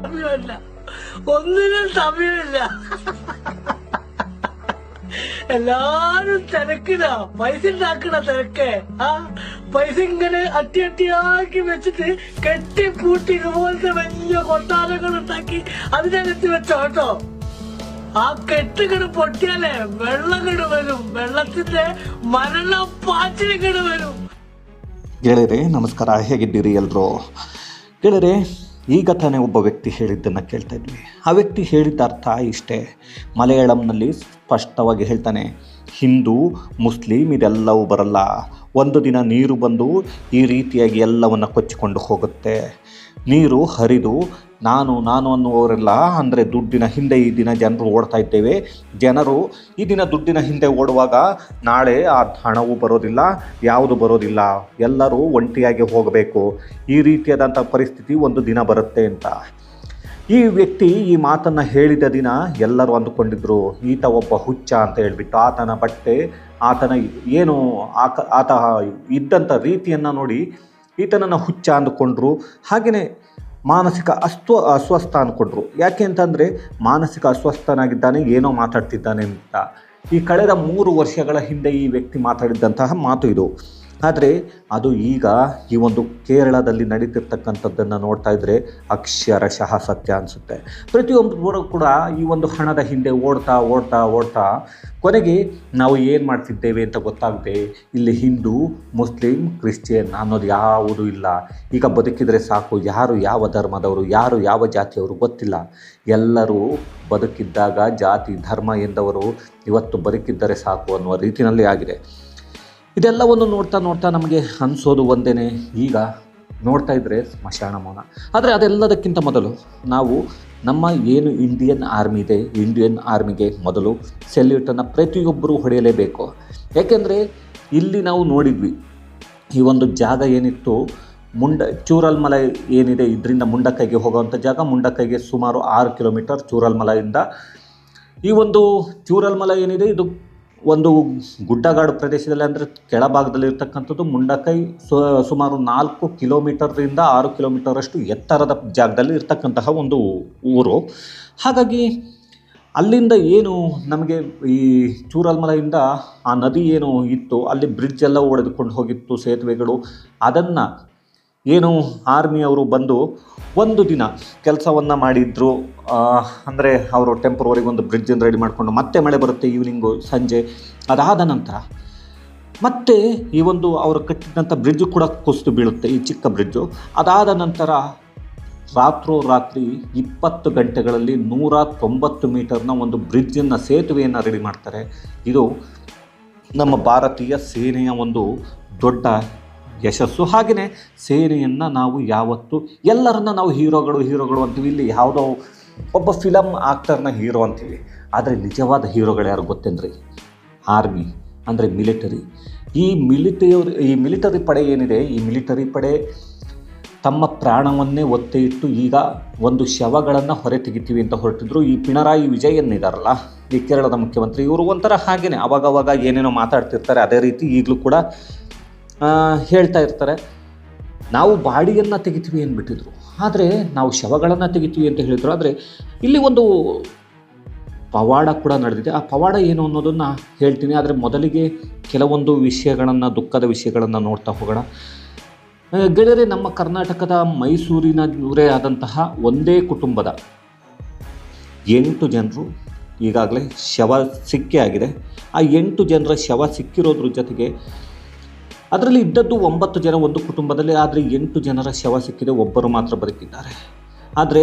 സമയമില്ല, ഒന്നിനും സമയമില്ല. എല്ലാരും തിരക്കിടാ, പൈസ ഉണ്ടാക്കണ തിരക്ക്. പൈസ ഇങ്ങനെ അട്ടിയാക്കി വെച്ചിട്ട് കെട്ടിപ്പൂട്ടി ഇതുപോലത്തെ വലിയ കൊട്ടാരങ്ങൾ ഉണ്ടാക്കി അതിനകത്ത് വെച്ചോട്ടോ. ആ കെട്ടുകട് പൊട്ടിയാലേ വെള്ളകട് വരും, വെള്ളത്തിന്റെ മരണപ്പാച്ചിലുകട് വരും. ಗೆಳೆಯರೆ ನಮಸ್ಕಾರ, ಹೇಗಿದ್ದೀರಿ ಎಲ್ಲರೂ? ಗೆಳೆಯರೆ, ಈಗ ತಾನೇ ಒಬ್ಬ ವ್ಯಕ್ತಿ ಹೇಳಿದ್ದನ್ನು ಕೇಳ್ತಾ ಇದ್ವಿ. ಆ ವ್ಯಕ್ತಿ ಹೇಳಿದ್ದ ಅರ್ಥ ಇಷ್ಟೇ. ಮಲಯಾಳಂನಲ್ಲಿ ಸ್ಪಷ್ಟವಾಗಿ ಹೇಳ್ತಾನೆ, ಹಿಂದೂ ಮುಸ್ಲಿಂ ಇದೆಲ್ಲವೂ ಬರಲ್ಲ, ಒಂದು ದಿನ ನೀರು ಬಂದು ಈ ರೀತಿಯಾಗಿ ಎಲ್ಲವನ್ನು ಕೊಚ್ಚಿಕೊಂಡು ಹೋಗುತ್ತೆ. ನೀರು ಹರಿದು ನಾನು ಅನ್ನುವವರೆಲ್ಲ, ಅಂದರೆ ದುಡ್ಡಿನ ಹಿಂದೆ ಈ ದಿನ ಜನರು ಓಡ್ತಾ ಇದ್ದೇವೆ. ಜನರು ಈ ದಿನ ದುಡ್ಡಿನ ಹಿಂದೆ ಓಡುವಾಗ ನಾಳೆ ಆ ಹಣವೂ ಬರೋದಿಲ್ಲ, ಯಾವುದು ಬರೋದಿಲ್ಲ, ಎಲ್ಲರೂ ಒಂಟಿಯಾಗಿ ಹೋಗಬೇಕು. ಈ ರೀತಿಯಾದಂಥ ಪರಿಸ್ಥಿತಿ ಒಂದು ದಿನ ಬರುತ್ತೆ ಅಂತ ಈ ವ್ಯಕ್ತಿ ಈ ಮಾತನ್ನು ಹೇಳಿದ ದಿನ ಎಲ್ಲರೂ ಅಂದುಕೊಂಡಿದ್ರು ಈತ ಒಬ್ಬ ಹುಚ್ಚ ಅಂತ ಹೇಳ್ಬಿಟ್ಟು. ಆತನ ಬಟ್ಟೆ, ಆತನ ಏನು ಆತ ಇದ್ದಂಥ ರೀತಿಯನ್ನು ನೋಡಿ ಈತನನ್ನು ಹುಚ್ಚ ಅಂದುಕೊಂಡ್ರು. ಹಾಗೆಯೇ ಮಾನಸಿಕ ಅಸ್ವಸ್ಥ ಅಂದ್ಕೊಂಡ್ರು. ಯಾಕೆ ಅಂತಂದರೆ ಮಾನಸಿಕ ಅಸ್ವಸ್ಥನಾಗಿದ್ದಾನೆ, ಏನೋ ಮಾತಾಡ್ತಿದ್ದಾನೆ ಅಂತ. ಈ ಕಳೆದ 3 ವರ್ಷಗಳ ಹಿಂದೆ ಈ ವ್ಯಕ್ತಿ ಮಾತಾಡಿದ್ದಂತಹ ಮಾತು ಇದು. ಆದರೆ ಅದು ಈಗ ಈ ಒಂದು ಕೇರಳದಲ್ಲಿ ನಡೀತಿರ್ತಕ್ಕಂಥದ್ದನ್ನು ನೋಡ್ತಾ ಇದ್ದರೆ ಅಕ್ಷರಶಃ ಸತ್ಯ ಅನಿಸುತ್ತೆ. ಪ್ರತಿಯೊಬ್ಬರು ಕೂಡ ಈ ಒಂದು ಹಣದ ಹಿಂದೆ ಓಡ್ತಾ ಕೊನೆಗೆ ನಾವು ಏನು ಮಾಡ್ತಿದ್ದೇವೆ ಅಂತ ಗೊತ್ತಾಗದೆ ಇಲ್ಲಿ ಹಿಂದೂ ಮುಸ್ಲಿಂ ಕ್ರಿಶ್ಚಿಯನ್ ಅನ್ನೋದು ಯಾವುದೂ ಇಲ್ಲ. ಈಗ ಬದುಕಿದರೆ ಸಾಕು, ಯಾರು ಯಾವ ಧರ್ಮದವರು, ಯಾರು ಯಾವ ಜಾತಿಯವರು ಗೊತ್ತಿಲ್ಲ. ಎಲ್ಲರೂ ಬದುಕಿದ್ದಾಗ ಜಾತಿ ಧರ್ಮ ಎಂದವರು ಇವತ್ತು ಬದುಕಿದ್ದರೆ ಸಾಕು ಅನ್ನುವ ರೀತಿಯಲ್ಲಿ ಆಗಿದೆ. ಇದೆಲ್ಲವನ್ನು ನೋಡ್ತಾ ನಮಗೆ ಅನಿಸೋದು ಒಂದೇ, ಈಗ ನೋಡ್ತಾ ಇದ್ದರೆ ಸ್ಮಶಾನ ಮೌನ. ಆದರೆ ಅದೆಲ್ಲದಕ್ಕಿಂತ ಮೊದಲು ನಾವು ನಮ್ಮ ಏನು ಇಂಡಿಯನ್ ಆರ್ಮಿ ಇದೆ, ಇಂಡಿಯನ್ ಆರ್ಮಿಗೆ ಮೊದಲು ಸೆಲ್ಯೂಟನ್ನು ಪ್ರತಿಯೊಬ್ಬರೂ ಹೊಡೆಯಲೇಬೇಕು. ಯಾಕೆಂದರೆ ಇಲ್ಲಿ ನಾವು ನೋಡಿದ್ವಿ, ಈ ಒಂದು ಜಾಗ ಏನಿತ್ತು ಚೂರಲ್ಮಲ ಏನಿದೆ, ಇದರಿಂದ ಮುಂಡಕ್ಕೈಗೆ ಹೋಗುವಂಥ ಜಾಗ. ಮುಂಡಕ್ಕೈಗೆ ಸುಮಾರು 6 ಕಿಲೋಮೀಟರ್ ಚೂರಲ್ಮಲೆಯಿಂದ. ಈ ಒಂದು ಚೂರಲ್ಮಲ ಏನಿದೆ ಇದು ಒಂದು ಗುಡ್ಡಗಾಡು ಪ್ರದೇಶದಲ್ಲಿ, ಅಂದರೆ ಕೆಳಭಾಗದಲ್ಲಿ ಇರ್ತಕ್ಕಂಥದ್ದು. ಮುಂಡಕ್ಕೈ ಸುಮಾರು 4 ಕಿಲೋಮೀಟರ್ರಿಂದ 6 ಕಿಲೋಮೀಟರಷ್ಟು ಎತ್ತರದ ಜಾಗದಲ್ಲಿ ಇರ್ತಕ್ಕಂತಹ ಒಂದು ಊರು. ಹಾಗಾಗಿ ಅಲ್ಲಿಂದ ಏನು ನಮಗೆ ಈ ಚೂರಲ್ಮಲೆಯಿಂದ ಆ ನದಿ ಏನು ಇತ್ತು, ಅಲ್ಲಿ ಬ್ರಿಡ್ಜ್ ಎಲ್ಲ ಒಡೆದುಕೊಂಡು ಹೋಗಿತ್ತು, ಸೇತುವೆಗಳು. ಅದನ್ನು ಏನು ಆರ್ಮಿಯವರು ಬಂದು ಒಂದು ದಿನ ಕೆಲಸವನ್ನು ಮಾಡಿದ್ರು. ಅಂದರೆ ಅವರು ಟೆಂಪ್ರವರಿಗೆ ಒಂದು ಬ್ರಿಡ್ಜನ್ನು ರೆಡಿ ಮಾಡಿಕೊಂಡು, ಮತ್ತೆ ಮಳೆ ಬರುತ್ತೆ ಈವ್ನಿಂಗು ಸಂಜೆ. ಅದಾದ ನಂತರ ಮತ್ತೆ ಈ ಒಂದು ಅವರು ಕಟ್ಟಿದಂಥ ಬ್ರಿಡ್ಜು ಕೂಡ ಕುಸಿದು ಬೀಳುತ್ತೆ, ಈ ಚಿಕ್ಕ ಬ್ರಿಡ್ಜು. ಅದಾದ ನಂತರ ರಾತ್ರಿ 20 ಗಂಟೆಗಳಲ್ಲಿ 190 ಮೀಟರ್ನ ಒಂದು ಬ್ರಿಡ್ಜನ್ನು, ಸೇತುವೆಯನ್ನು ರೆಡಿ ಮಾಡ್ತಾರೆ. ಇದು ನಮ್ಮ ಭಾರತೀಯ ಸೇನೆಯ ಒಂದು ದೊಡ್ಡ ಯಶಸ್ಸು. ಹಾಗೆಯೇ ಸೇನೆಯನ್ನು ನಾವು ಯಾವತ್ತು ಎಲ್ಲರನ್ನ ನಾವು ಹೀರೋಗಳು ಅಂತೀವಿ. ಇಲ್ಲಿ ಯಾವುದೋ ಒಬ್ಬ ಫಿಲಮ್ ಆಕ್ಟರ್ನ ಹೀರೋ ಅಂತೀವಿ. ಆದರೆ ನಿಜವಾದ ಹೀರೋಗಳು ಯಾರು ಗೊತ್ತೇನ್ರಿ? ಆರ್ಮಿ, ಅಂದರೆ ಮಿಲಿಟರಿ. ಈ ಮಿಲಿಟರಿ ಪಡೆ ಏನಿದೆ, ಈ ಮಿಲಿಟರಿ ಪಡೆ ತಮ್ಮ ಪ್ರಾಣವನ್ನೇ ಒತ್ತೆ ಇಟ್ಟು ಈಗ ಒಂದು ಶವಗಳನ್ನು ಹೊರ ತೆಗಿತೀವಿ ಅಂತ ಹೊರಟಿದ್ರು. ಈ ಪಿಣರಾಯಿ ವಿಜಯನ್ ಇದ್ದಾರಲ್ಲ, ಈ ಕೇರಳದ ಮುಖ್ಯಮಂತ್ರಿ, ಇವರು ಒಂಥರ ಹಾಗೇನೆ ಅವಾಗವಾಗ ಏನೇನೋ ಮಾತಾಡ್ತಿರ್ತಾರೆ. ಅದೇ ರೀತಿ ಈಗಲೂ ಕೂಡ ಹೇಳ್ತಾ ಇರ್ತಾರೆ, ನಾವು ಬಾಡಿಯನ್ನು ತೆಗಿತೀವಿ ಅಂದ್ಬಿಟ್ಟಿದ್ರು, ಆದರೆ ನಾವು ಶವಗಳನ್ನು ತೆಗಿತೀವಿ ಅಂತ ಹೇಳಿದರು. ಆದರೆ ಇಲ್ಲಿ ಒಂದು ಪವಾಡ ಕೂಡ ನಡೆದಿದೆ. ಆ ಪವಾಡ ಏನು ಅನ್ನೋದನ್ನು ಹೇಳ್ತೀನಿ. ಆದರೆ ಮೊದಲಿಗೆ ಕೆಲವೊಂದು ವಿಷಯಗಳನ್ನು, ದುಃಖದ ವಿಷಯಗಳನ್ನು ನೋಡ್ತಾ ಹೋಗೋಣ. ಗೆಳೆಯರೆ, ನಮ್ಮ ಕರ್ನಾಟಕದ ಮೈಸೂರಿನವರೇ ಆದಂತಹ ಒಂದೇ ಕುಟುಂಬದ 8 ಜನರು ಈಗಾಗಲೇ ಶವ ಸಿಕ್ಕೇ ಆಗಿದೆ. ಆ 8 ಜನರ ಶವ ಸಿಕ್ಕಿರೋದ್ರ ಜೊತೆಗೆ ಅದರಲ್ಲಿ ಇದ್ದದ್ದು 9 ಜನ ಒಂದು ಕುಟುಂಬದಲ್ಲಿ. ಆದರೆ 8 ಜನರ ಶವ ಸಿಕ್ಕಿದೆ, ಒಬ್ಬರು ಮಾತ್ರ ಬದುಕಿದ್ದಾರೆ. ಆದರೆ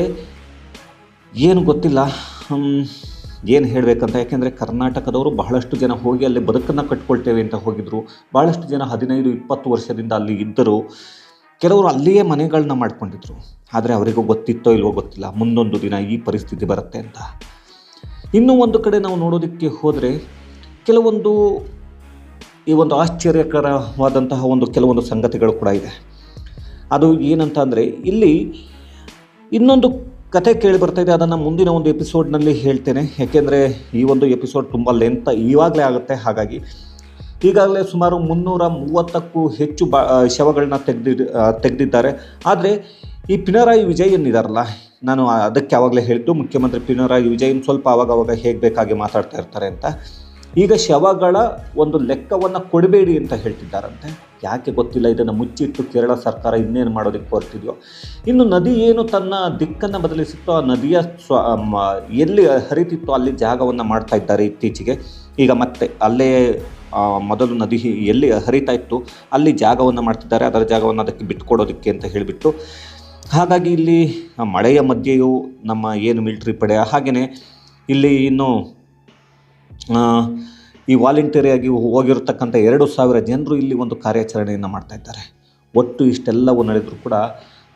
ಏನು ಗೊತ್ತಿಲ್ಲ ಏನು ಹೇಳಬೇಕಂತ. ಯಾಕೆಂದರೆ ಕರ್ನಾಟಕದವರು ಬಹಳಷ್ಟು ಜನ ಹೋಗಿ ಅಲ್ಲಿ ಬದುಕನ್ನು ಕಟ್ಕೊಳ್ತೇವೆ ಅಂತ ಹೋಗಿದ್ದರು. ಭಾಳಷ್ಟು ಜನ 15-20 ವರ್ಷದಿಂದ ಅಲ್ಲಿ ಇದ್ದರು. ಕೆಲವರು ಅಲ್ಲಿಯೇ ಮನೆಗಳನ್ನ ಮಾಡ್ಕೊಂಡಿದ್ರು. ಆದರೆ ಅವರಿಗೂ ಗೊತ್ತಿತ್ತೋ ಇಲ್ವೋ ಗೊತ್ತಿಲ್ಲ, ಮುಂದೊಂದು ದಿನ ಈ ಪರಿಸ್ಥಿತಿ ಬರುತ್ತೆ ಅಂತ. ಇನ್ನೂ ಒಂದು ಕಡೆ ನಾವು ನೋಡೋದಕ್ಕೆ ಹೋದರೆ ಕೆಲವೊಂದು ಈ ಒಂದು ಆಶ್ಚರ್ಯಕರವಾದಂತಹ ಕೆಲವೊಂದು ಸಂಗತಿಗಳು ಕೂಡ ಇದೆ. ಅದು ಏನಂತ ಅಂದರೆ, ಇಲ್ಲಿ ಇನ್ನೊಂದು ಕತೆ ಕೇಳಿ ಬರ್ತಾ ಇದೆ. ಅದನ್ನು ಮುಂದಿನ ಒಂದು ಎಪಿಸೋಡ್ನಲ್ಲಿ ಹೇಳ್ತೇನೆ. ಯಾಕೆಂದರೆ ಈ ಒಂದು ಎಪಿಸೋಡ್ ತುಂಬ ಲೆಂತ್ ಇವಾಗಲೇ ಆಗುತ್ತೆ. ಹಾಗಾಗಿ ಈಗಾಗಲೇ ಸುಮಾರು 330ಕ್ಕೂ ಹೆಚ್ಚು ಶವಗಳನ್ನ ತೆಗೆದಿದ್ದಾರೆ. ಆದರೆ ಈ ಪಿಣರಾಯಿ ವಿಜಯನ್ ಇದ್ದಾರಲ್ಲ, ನಾನು ಅದಕ್ಕೆ ಆವಾಗಲೇ ಹೇಳಿದ್ದು ಮುಖ್ಯಮಂತ್ರಿ ಪಿಣರಾಯಿ ವಿಜಯನ್ ಸ್ವಲ್ಪ ಆವಾಗವಾಗ ಹೇಗೆ ಬೇಕಾಗಿ ಮಾತಾಡ್ತಾ ಇರ್ತಾರೆ ಅಂತ. ಈಗ ಶವಗಳ ಒಂದು ಲೆಕ್ಕವನ್ನು ಕೊಡಬೇಡಿ ಅಂತ ಹೇಳ್ತಿದ್ದಾರಂತೆ. ಯಾಕೆ ಗೊತ್ತಿಲ್ಲ, ಇದನ್ನು ಮುಚ್ಚಿಟ್ಟು ಕೇರಳ ಸರ್ಕಾರ ಇನ್ನೇನು ಮಾಡೋದಕ್ಕೆ ಹೊರಟಿದೆಯೋ. ಇನ್ನು ನದಿ ಏನು ತನ್ನ ದಿಕ್ಕನ್ನು ಬದಲಿಸುತ್ತೋ, ಆ ನದಿಯ ಎಲ್ಲಿ ಹರಿತಿತ್ತೋ ಅಲ್ಲಿ ಜಾಗವನ್ನು ಮಾಡ್ತಾ ಇದ್ದಾರೆ ಇತ್ತೀಚೆಗೆ. ಈಗ ಮತ್ತೆ ಅಲ್ಲೇ ಮೊದಲು ನದಿ ಎಲ್ಲಿ ಹರಿತಾ ಇತ್ತು ಅಲ್ಲಿ ಜಾಗವನ್ನು ಮಾಡ್ತಿದ್ದಾರೆ, ಅದರ ಜಾಗವನ್ನು ಅದಕ್ಕೆ ಬಿಟ್ಟುಕೊಡೋದಕ್ಕೆ ಅಂತ ಹೇಳಿಬಿಟ್ಟು. ಹಾಗಾಗಿ ಇಲ್ಲಿ ಮಳೆಯ ಮಧ್ಯೆಯೂ ನಮ್ಮ ಏನು ಮಿಲಿಟರಿ ಪಡೆ, ಹಾಗೆಯೇ ಇಲ್ಲಿ ಇನ್ನು ಈ ವಾಲಂಟಿಯರಿಯಾಗಿ ಹೋಗಿರತಕ್ಕಂಥ 2,000 ಜನರು ಇಲ್ಲಿ ಒಂದು ಕಾರ್ಯಾಚರಣೆಯನ್ನು ಮಾಡ್ತಾ ಇದ್ದಾರೆ. ಒಟ್ಟು ಇಷ್ಟೆಲ್ಲವೂ ನಡೆದರೂ ಕೂಡ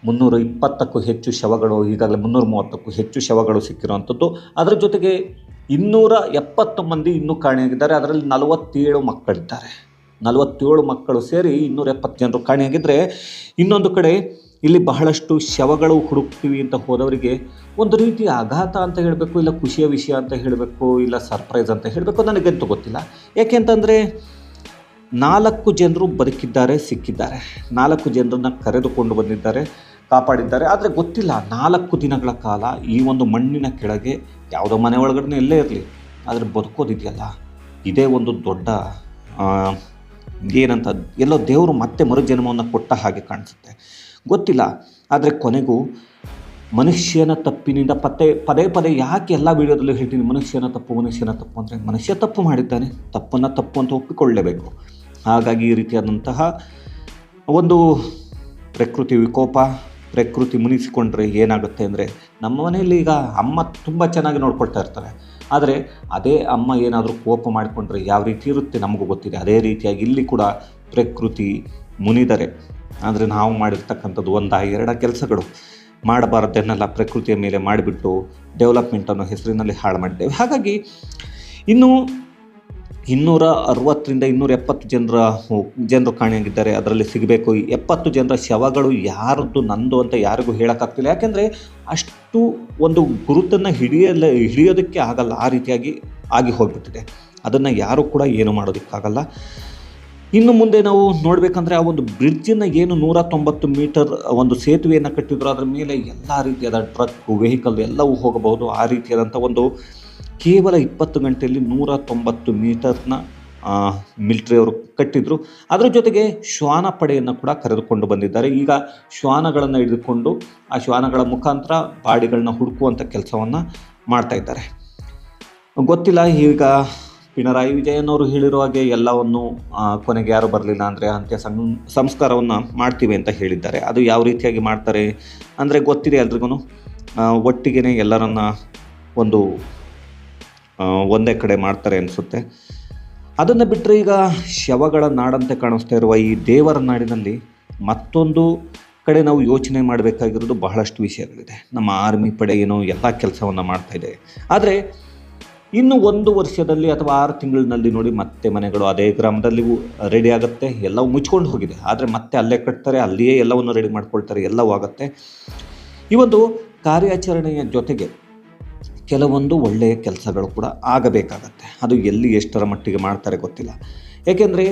320ಕ್ಕೂ ಹೆಚ್ಚು ಶವಗಳು, ಈಗಾಗಲೇ 330ಕ್ಕೂ ಹೆಚ್ಚು ಶವಗಳು ಸಿಕ್ಕಿರುವಂಥದ್ದು. ಅದರ ಜೊತೆಗೆ 270 ಮಂದಿ ಇನ್ನೂ ಕಾಣೆಯಾಗಿದ್ದಾರೆ. ಅದರಲ್ಲಿ 47 ಮಕ್ಕಳಿದ್ದಾರೆ. 47 ಮಕ್ಕಳು ಸೇರಿ 270 ಜನರು ಕಾಣೆಯಾಗಿದ್ದರೆ, ಇನ್ನೊಂದು ಕಡೆ ಇಲ್ಲಿ ಬಹಳಷ್ಟು ಶವಗಳು ಹುಡುಕ್ತೀವಿ ಅಂತ ಹೋದವರಿಗೆ ಒಂದು ರೀತಿಯ ಆಘಾತ ಅಂತ ಹೇಳಬೇಕು, ಇಲ್ಲ ಖುಷಿಯ ವಿಷಯ ಅಂತ ಹೇಳಬೇಕು, ಇಲ್ಲ ಸರ್ಪ್ರೈಸ್ ಅಂತ ಹೇಳಬೇಕು, ನನಗಂತೂ ಗೊತ್ತಿಲ್ಲ. ಯಾಕೆಂತಂದರೆ 4 ಜನರು ಬದುಕಿದ್ದಾರೆ, ಸಿಕ್ಕಿದ್ದಾರೆ. 4 ಜನರನ್ನು ಕರೆದುಕೊಂಡು ಬಂದಿದ್ದಾರೆ, ಕಾಪಾಡಿದ್ದಾರೆ. ಆದರೆ ಗೊತ್ತಿಲ್ಲ, 4 ದಿನಗಳ ಕಾಲ ಈ ಒಂದು ಮಣ್ಣಿನ ಕೆಳಗೆ ಯಾವುದೋ ಮನೆ ಒಳಗಡೆ ಎಲ್ಲೇ ಇರಲಿ, ಆದರೆ ಬದುಕೋದಿದೆಯಲ್ಲ, ಇದೇ ಒಂದು ದೊಡ್ಡ ಏನಂತ, ಎಲ್ಲೋ ದೇವರು ಮತ್ತೆ ಮರುಜನ್ಮವನ್ನು ಕೊಟ್ಟ ಹಾಗೆ ಕಾಣಿಸುತ್ತೆ. ಗೊತ್ತಿಲ್ಲ. ಆದರೆ ಕೊನೆಗೂ ಮನುಷ್ಯನ ತಪ್ಪಿನಿಂದ ಪದೇ ಪದೇ ಯಾಕೆ ಎಲ್ಲ ವೀಡಿಯೋದಲ್ಲೂ ಹೇಳ್ತೀನಿ ಮನುಷ್ಯನ ತಪ್ಪು ಅಂದರೆ, ಮನುಷ್ಯ ತಪ್ಪು ಮಾಡಿದ್ದಾನೆ, ತಪ್ಪನ್ನು ತಪ್ಪು ಅಂತ ಒಪ್ಪಿಕೊಳ್ಳಲೇಬೇಕು. ಹಾಗಾಗಿ ಈ ರೀತಿಯಾದಂತಹ ಒಂದು ಪ್ರಕೃತಿ ವಿಕೋಪ, ಪ್ರಕೃತಿ ಮುನಿಸಿಕೊಂಡ್ರೆ ಏನಾಗುತ್ತೆ ಅಂದರೆ, ನಮ್ಮ ಮನೆಯಲ್ಲಿ ಈಗ ಅಮ್ಮ ತುಂಬ ಚೆನ್ನಾಗಿ ನೋಡ್ಕೊಳ್ತಾ ಇರ್ತಾರೆ. ಆದರೆ ಅದೇ ಅಮ್ಮ ಏನಾದರೂ ಕೋಪ ಮಾಡಿಕೊಂಡ್ರೆ ಯಾವ ರೀತಿ ಇರುತ್ತೆ ನಮಗೂ ಗೊತ್ತಿದೆ. ಅದೇ ರೀತಿಯಾಗಿ ಇಲ್ಲಿ ಕೂಡ ಪ್ರಕೃತಿ ಮುನಿದರೆ, ಅಂದರೆ ನಾವು ಮಾಡಿರ್ತಕ್ಕಂಥದ್ದು 1-2 ಕೆಲಸಗಳು ಮಾಡಬಾರ್ದನ್ನೆಲ್ಲ ಪ್ರಕೃತಿಯ ಮೇಲೆ ಮಾಡಿಬಿಟ್ಟು ಡೆವಲಪ್ಮೆಂಟ್ ಅನ್ನೋ ಹೆಸರಿನಲ್ಲಿ ಹಾಳು ಮಾಡಿದ್ದೇವೆ. ಹಾಗಾಗಿ ಇನ್ನು 260ರಿಂದ 270 ಜನರು ಕಾಣೆಯಾಗಿದ್ದಾರೆ. ಅದರಲ್ಲಿ ಸಿಗಬೇಕು 70 ಜನರ ಶವಗಳು ಯಾರದ್ದು ನಂದು ಅಂತ ಯಾರಿಗೂ ಹೇಳೋಕ್ಕಾಗ್ತಿಲ್ಲ. ಯಾಕೆಂದರೆ ಅಷ್ಟು ಒಂದು ಗುರುತನ್ನು ಹಿಡಿಯೋದಕ್ಕೆ ಆಗಲ್ಲ, ಆ ರೀತಿಯಾಗಿ ಆಗಿ ಹೋಗ್ಬಿಟ್ಟಿದೆ. ಅದನ್ನು ಯಾರೂ ಕೂಡ ಏನು ಮಾಡೋದಕ್ಕಾಗಲ್ಲ. ಇನ್ನು ಮುಂದೆ ನಾವು ನೋಡಬೇಕಂದ್ರೆ ಆ ಒಂದು ಬ್ರಿಡ್ಜನ್ನು ಏನು 190 ಮೀಟರ್ ಒಂದು ಸೇತುವೆಯನ್ನು ಕಟ್ಟಿದ್ರು, ಅದರ ಮೇಲೆ ಎಲ್ಲ ರೀತಿಯಾದ ಟ್ರಕ್, ವೆಹಿಕಲ್ ಎಲ್ಲವೂ ಹೋಗಬಹುದು. ಆ ರೀತಿಯಾದಂಥ ಒಂದು ಕೇವಲ 20 ಗಂಟೆಯಲ್ಲಿ 190 ಮೀಟರ್ನ ಮಿಲಿಟ್ರಿಯವರು ಕಟ್ಟಿದ್ರು. ಅದರ ಜೊತೆಗೆ ಶ್ವಾನ ಪಡೆಯನ್ನು ಕೂಡ ಕರೆದುಕೊಂಡು ಬಂದಿದ್ದಾರೆ. ಈಗ ಶ್ವಾನಗಳನ್ನು ಹಿಡಿದುಕೊಂಡು ಆ ಶ್ವಾನಗಳ ಮುಖಾಂತರ ಬಾಡಿಗಳನ್ನ ಹುಡುಕುವಂಥ ಕೆಲಸವನ್ನು ಮಾಡ್ತಾ ಇದ್ದಾರೆ. ಗೊತ್ತಿಲ್ಲ, ಈಗ ಪಿಣರಾಯಿ ವಿಜಯನ್ ಅವರು ಹೇಳಿರೋ ಹಾಗೆ ಎಲ್ಲವನ್ನು ಕೊನೆಗೆ ಯಾರು ಬರಲಿಲ್ಲ ಅಂದರೆ ಅಂತ್ಯ ಸಂಸ್ಕಾರವನ್ನು ಮಾಡ್ತೀವಿ ಅಂತ ಹೇಳಿದ್ದಾರೆ. ಅದು ಯಾವ ರೀತಿಯಾಗಿ ಮಾಡ್ತಾರೆ ಅಂದರೆ ಗೊತ್ತಿದೆ ಎಲ್ರಿಗೂ. ಒಟ್ಟಿಗೆ ಎಲ್ಲರನ್ನ ಒಂದು ಒಂದೇ ಕಡೆ ಮಾಡ್ತಾರೆ ಅನಿಸುತ್ತೆ. ಅದನ್ನು ಬಿಟ್ಟರೆ ಈಗ ಶವಗಳ ನಾಡಂತೆ ಕಾಣಿಸ್ತಾ ಇರುವ ಈ ದೇವರ ನಾಡಿನಲ್ಲಿ ಮತ್ತೊಂದು ಕಡೆ ನಾವು ಯೋಚನೆ ಮಾಡಬೇಕಾಗಿರೋದು ಬಹಳಷ್ಟು ವಿಷಯಗಳಿದೆ. ನಮ್ಮ ಆರ್ಮಿ ಪಡೆ ಏನೋ ಎಲ್ಲ ಕೆಲಸವನ್ನು ಮಾಡ್ತಾಯಿದೆ. ಆದರೆ ಇನ್ನು 1 ವರ್ಷದಲ್ಲಿ ಅಥವಾ 6 ತಿಂಗಳಿನಲ್ಲಿ ನೋಡಿ ಮತ್ತೆ ಮನೆಗಳು ಅದೇ ಗ್ರಾಮದಲ್ಲಿ ರೆಡಿ ಆಗುತ್ತೆ. ಎಲ್ಲವೂ ಮುಚ್ಕೊಂಡು ಹೋಗಿದೆ, ಆದರೆ ಮತ್ತೆ ಅಲ್ಲೇ ಕಟ್ತಾರೆ, ಅಲ್ಲಿಯೇ ಎಲ್ಲವನ್ನು ರೆಡಿ ಮಾಡ್ಕೊಳ್ತಾರೆ, ಎಲ್ಲವೂ ಆಗುತ್ತೆ. ಈ ಒಂದು ಕಾರ್ಯಾಚರಣೆಯ ಜೊತೆಗೆ ಕೆಲವೊಂದು ಒಳ್ಳೆಯ ಕೆಲಸಗಳು ಕೂಡ ಆಗಬೇಕಾಗತ್ತೆ. ಅದು ಎಲ್ಲಿ ಎಷ್ಟರ ಮಟ್ಟಿಗೆ ಮಾಡ್ತಾರೆ ಗೊತ್ತಿಲ್ಲ. ಏಕೆಂದರೆ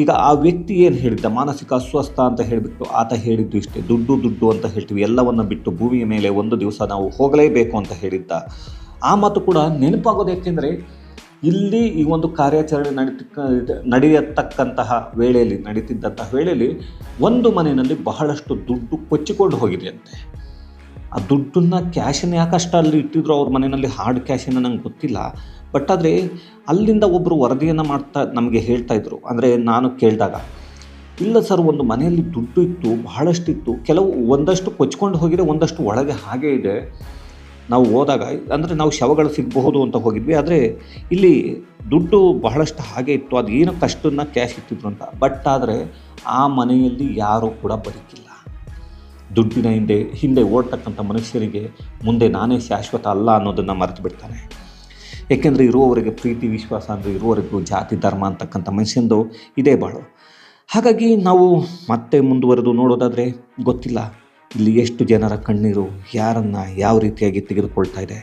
ಈಗ ಆ ವ್ಯಕ್ತಿ ಏನು ಹೇಳಿದ್ದ, ಮಾನಸಿಕ ಅಸ್ವಸ್ಥ ಅಂತ ಹೇಳಿಬಿಟ್ಟು ಆತ ಹೇಳಿದ್ದು ಇಷ್ಟೇ, ದುಡ್ಡು ಅಂತ ಹೇಳ್ತೀವಿ, ಎಲ್ಲವನ್ನು ಬಿಟ್ಟು ಭೂಮಿಯ ಮೇಲೆ ಒಂದು ದಿವಸ ನಾವು ಹೋಗಲೇಬೇಕು ಅಂತ ಹೇಳಿದ್ದ. ಆ ಮಾತು ಕೂಡ ನೆನಪಾಗೋದು. ಏಕೆಂದರೆ ಇಲ್ಲಿ ಈ ಒಂದು ಕಾರ್ಯಾಚರಣೆ ನಡೆಯತಕ್ಕಂತಹ ನಡೀತಿದ್ದಂತಹ ವೇಳೆಯಲ್ಲಿ ಒಂದು ಮನೆಯಲ್ಲಿ ಬಹಳಷ್ಟು ದುಡ್ಡು ಕೊಚ್ಚಿಕೊಂಡು ಹೋಗಿದೆಯಂತೆ. ಆ ದುಡ್ಡನ್ನು ಕ್ಯಾಶನ್ನು ಯಾಕಷ್ಟು ಅಲ್ಲಿ ಇಟ್ಟಿದ್ರು ಅವ್ರ ಮನೆಯಲ್ಲಿ, ಹಾರ್ಡ್ ಕ್ಯಾಶನ್ನು ನಂಗೆ ಗೊತ್ತಿಲ್ಲ. ಬಟ್ ಆದರೆ ಅಲ್ಲಿಂದ ಒಬ್ಬರು ವರದಿಯನ್ನು ನಮಗೆ ಹೇಳ್ತಾಯಿದ್ರು. ಅಂದರೆ ನಾನು ಕೇಳಿದಾಗ, ಇಲ್ಲ ಸರ್, ಒಂದು ಮನೆಯಲ್ಲಿ ದುಡ್ಡು ಇತ್ತು, ಬಹಳಷ್ಟಿತ್ತು, ಒಂದಷ್ಟು ಕೊಚ್ಕೊಂಡು ಹೋಗಿದೆ, ಒಂದಷ್ಟು ಒಳಗೆ ಹಾಗೇ ಇದೆ. ನಾವು ಹೋದಾಗ ಅಂದರೆ ನಾವು ಶವಗಳು ಸಿಗಬಹುದು ಅಂತ ಹೋಗಿದ್ವಿ, ಆದರೆ ಇಲ್ಲಿ ದುಡ್ಡು ಬಹಳಷ್ಟು ಹಾಗೆ ಇತ್ತು, ಅದು ಏನಕ್ಕೆ ಅಷ್ಟನ್ನು ಕ್ಯಾಶ್ ಇಟ್ಟಿದ್ರು ಅಂತ. ಬಟ್ ಆದರೆ ಆ ಮನೆಯಲ್ಲಿ ಯಾರೂ ಕೂಡ ಬದುಕಿಲ್ಲ. ದುಡ್ಡಿನ ಹಿಂದೆ ಓಡ್ತಕ್ಕಂಥ ಮನುಷ್ಯರಿಗೆ ಮುಂದೆ ನಾನೇ ಶಾಶ್ವತ ಅಲ್ಲ ಅನ್ನೋದನ್ನು ಮರೆತು ಬಿಡ್ತಾನೆ. ಏಕೆಂದರೆ ಇರುವವರೆಗೆ ಪ್ರೀತಿ ವಿಶ್ವಾಸ ಅಂದರೆ ಇರುವವರೆಗೂ ಜಾತಿ ಧರ್ಮ ಅಂತಕ್ಕಂಥ ಮನುಷ್ಯಂದು ಇದೇ ಬಾಳು. ಹಾಗಾಗಿ ನಾವು ಮತ್ತೆ ಮುಂದುವರೆದು ನೋಡೋದಾದರೆ ಗೊತ್ತಿಲ್ಲ ಇಲ್ಲಿ ಎಷ್ಟು ಜನರ ಕಣ್ಣೀರು ಯಾರನ್ನು ಯಾವ ರೀತಿಯಾಗಿ ತೆಗೆದುಕೊಳ್ತಾ ಇದೆ,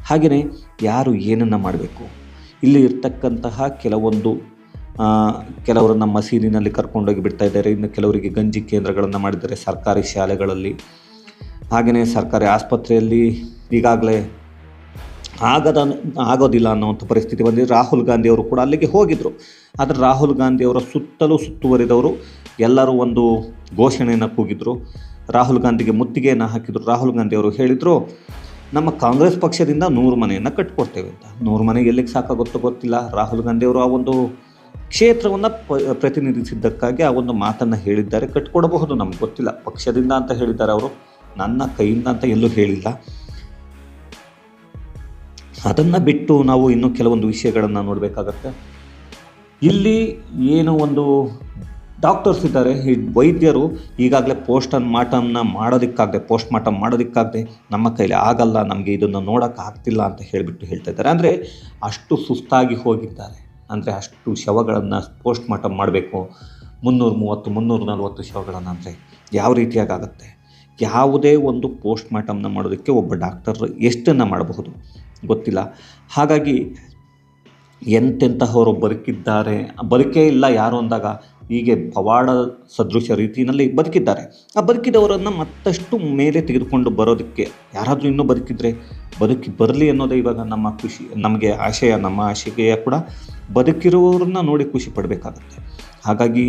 ಹಾಗೆಯೇ ಯಾರು ಏನನ್ನು ಮಾಡಬೇಕು. ಇಲ್ಲಿ ಇರ್ತಕ್ಕಂತಹ ಕೆಲವರನ್ನು ಮಸೀದಿನಲ್ಲಿ ಕರ್ಕೊಂಡೋಗಿ ಬಿಡ್ತಾ ಇದ್ದಾರೆ, ಇನ್ನು ಕೆಲವರಿಗೆ ಗಂಜಿ ಕೇಂದ್ರಗಳನ್ನು ಮಾಡಿದ್ದಾರೆ ಸರ್ಕಾರಿ ಶಾಲೆಗಳಲ್ಲಿ. ಹಾಗೆಯೇ ಸರ್ಕಾರಿ ಆಸ್ಪತ್ರೆಯಲ್ಲಿ ಈಗಾಗಲೇ ಆಗೋದಿಲ್ಲ ಅನ್ನೋವಂಥ ಪರಿಸ್ಥಿತಿ ಬಂದಿದೆ. ರಾಹುಲ್ ಗಾಂಧಿಯವರು ಕೂಡ ಅಲ್ಲಿಗೆ ಹೋಗಿದ್ದರು. ಆದರೆ ರಾಹುಲ್ ಗಾಂಧಿಯವರ ಸುತ್ತಲೂ ಸುತ್ತುವರಿದವರು ಎಲ್ಲರೂ ಒಂದು ಘೋಷಣೆಯನ್ನು ಕೂಗಿದ್ರು. ರಾಹುಲ್ ಗಾಂಧಿಗೆ ಮುತ್ತಿಗೆಯನ್ನು ಹಾಕಿದರು. ರಾಹುಲ್ ಗಾಂಧಿಯವರು ಹೇಳಿದರು, ನಮ್ಮ ಕಾಂಗ್ರೆಸ್ ಪಕ್ಷದಿಂದ 100 ಮನೆಯನ್ನು ಕಟ್ಕೊಡ್ತೇವೆ ಅಂತ. 100 ಮನೆಗೆ ಎಲ್ಲಿಗೆ ಸಾಕಾಗುತ್ತೋ ಗೊತ್ತಿಲ್ಲ. ರಾಹುಲ್ ಗಾಂಧಿಯವರು ಆ ಒಂದು ಕ್ಷೇತ್ರವನ್ನು ಪ್ರತಿನಿಧಿಸಿದ್ದಕ್ಕಾಗಿ ಆ ಒಂದು ಮಾತನ್ನು ಹೇಳಿದ್ದಾರೆ. ಕಟ್ಕೊಡಬಹುದು, ನಮ್ಗೆ ಗೊತ್ತಿಲ್ಲ. ಪಕ್ಷದಿಂದ ಅಂತ ಹೇಳಿದ್ದಾರೆ ಅವರು, ನನ್ನ ಕೈಯಿಂದ ಅಂತ ಎಲ್ಲೂ ಹೇಳಿಲ್ಲ. ಅದನ್ನು ಬಿಟ್ಟು ನಾವು ಇನ್ನೂ ಕೆಲವೊಂದು ವಿಷಯಗಳನ್ನು ನೋಡಬೇಕಾಗತ್ತೆ. ಇಲ್ಲಿ ಏನು ಒಂದು ಡಾಕ್ಟರ್ಸ್ ಇದ್ದಾರೆ, ಈ ವೈದ್ಯರು ಈಗಾಗಲೇ ಪೋಸ್ಟ್ ಮಾರ್ಟಮ್ ಮಾಡೋದಕ್ಕಾಗದೆ ನಮ್ಮ ಕೈಲಿ ಆಗಲ್ಲ, ನಮಗೆ ಇದನ್ನು ನೋಡೋಕೆ ಆಗ್ತಿಲ್ಲ ಅಂತ ಹೇಳ್ತಾ ಇದ್ದಾರೆ. ಅಂದರೆ ಅಷ್ಟು ಸುಸ್ತಾಗಿ ಹೋಗಿದ್ದಾರೆ. ಅಂದರೆ ಅಷ್ಟು ಶವಗಳನ್ನು ಪೋಸ್ಟ್ ಮಾರ್ಟಮ್ ಮಾಡಬೇಕು, 330 340 ಶವಗಳನ್ನು. ಅಂದರೆ ಯಾವ ರೀತಿಯಾಗುತ್ತೆ? ಯಾವುದೇ ಒಂದು ಪೋಸ್ಟ್ ಮಾರ್ಟಮ್ನ ಮಾಡೋದಕ್ಕೆ ಒಬ್ಬ ಡಾಕ್ಟರ್ ಎಷ್ಟನ್ನು ಮಾಡಬಹುದು ಗೊತ್ತಿಲ್ಲ. ಹಾಗಾಗಿ ಎಂತೆಂತಹವರು ಬದುಕೇ ಇಲ್ಲ ಯಾರು ಅಂದಾಗ ಹೀಗೆ ಪವಾಡ ಸದೃಶ ರೀತಿಯಲ್ಲಿ ಬದುಕಿದ್ದಾರೆ. ಆ ಬದುಕಿದವರನ್ನು ಮತ್ತಷ್ಟು ಮೇಲೆ ತೆಗೆದುಕೊಂಡು ಬರೋದಕ್ಕೆ ಯಾರಾದರೂ ಇನ್ನೂ ಬದುಕಿ ಬರಲಿ ಅನ್ನೋದೇ ಇವಾಗ ನಮ್ಮ ಖುಷಿ, ನಮಗೆ ಆಶಯ. ನಮ್ಮ ಆಶಯ ಕೂಡ ಬದುಕಿರುವವ್ರನ್ನ ನೋಡಿ ಖುಷಿ ಪಡಬೇಕಾಗತ್ತೆ. ಹಾಗಾಗಿ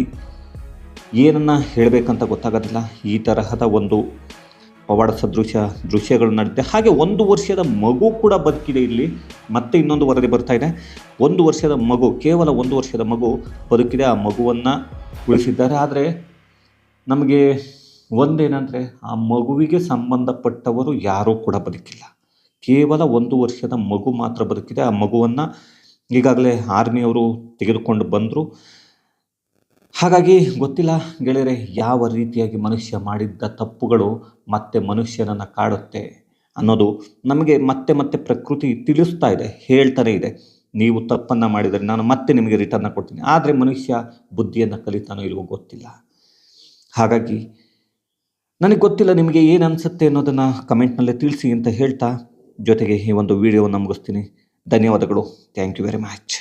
ಏನನ್ನು ಹೇಳಬೇಕಂತ ಗೊತ್ತಾಗೋದಿಲ್ಲ. ಈ ತರಹದ ಒಂದು ಪವಾಡ ಸದೃಶ ದೃಶ್ಯಗಳು ನಡೆದಿದೆ. ಹಾಗೆ 1 ವರ್ಷದ ಮಗು ಕೂಡ ಬದುಕಿದೆ. ಇಲ್ಲಿ ಮತ್ತೆ ಇನ್ನೊಂದು ವರದಿ ಬರ್ತಾ ಇದೆ. 1 ವರ್ಷದ ಮಗು, ಕೇವಲ 1 ವರ್ಷದ ಮಗು ಬದುಕಿದೆ. ಆ ಮಗುವನ್ನು ಉಳಿಸಿದ್ದಾರೆ. ಆದರೆ ನಮಗೆ ಒಂದೇನೆಂದರೆ, ಆ ಮಗುವಿಗೆ ಸಂಬಂಧಪಟ್ಟವರು ಯಾರೂ ಕೂಡ ಬದುಕಿಲ್ಲ. ಕೇವಲ 1 ವರ್ಷದ ಮಗು ಮಾತ್ರ ಬದುಕಿದೆ. ಆ ಮಗುವನ್ನು ಈಗಾಗಲೇ ಆರ್ಮಿಯವರು ತೆಗೆದುಕೊಂಡು ಬಂದರು. ಹಾಗಾಗಿ ಗೊತ್ತಿಲ್ಲ ಗೆಳೆಯರೆ, ಯಾವ ರೀತಿಯಾಗಿ ಮನುಷ್ಯ ಮಾಡಿದ್ದ ತಪ್ಪುಗಳು ಮತ್ತೆ ಮನುಷ್ಯನನ್ನು ಕಾಡುತ್ತೆ ಅನ್ನೋದು ನಮಗೆ ಮತ್ತೆ ಪ್ರಕೃತಿ ತಿಳಿಸ್ತಾ ಇದೆ, ಹೇಳ್ತಾನೆ ಇದೆ. ನೀವು ತಪ್ಪನ್ನು ಮಾಡಿದರೆ ನಾನು ಮತ್ತೆ ನಿಮಗೆ ರಿಟರ್ನ್ ಕೊಡ್ತೀನಿ. ಆದರೆ ಮನುಷ್ಯ ಬುದ್ಧಿಯನ್ನು ಕಲಿತಾನೋ ಇಲ್ವೋ ಗೊತ್ತಿಲ್ಲ. ಹಾಗಾಗಿ ನನಗೆ ಗೊತ್ತಿಲ್ಲ ನಿಮಗೆ ಏನು ಅನಿಸುತ್ತೆ ಅನ್ನೋದನ್ನು ಕಮೆಂಟ್ನಲ್ಲೇ ತಿಳಿಸಿ ಅಂತ ಹೇಳ್ತಾ, ಜೊತೆಗೆ ಈ ಒಂದು ವಿಡಿಯೋವನ್ನು ಮುಗಿಸ್ತೀನಿ. ಧನ್ಯವಾದಗಳು. Thank you very much.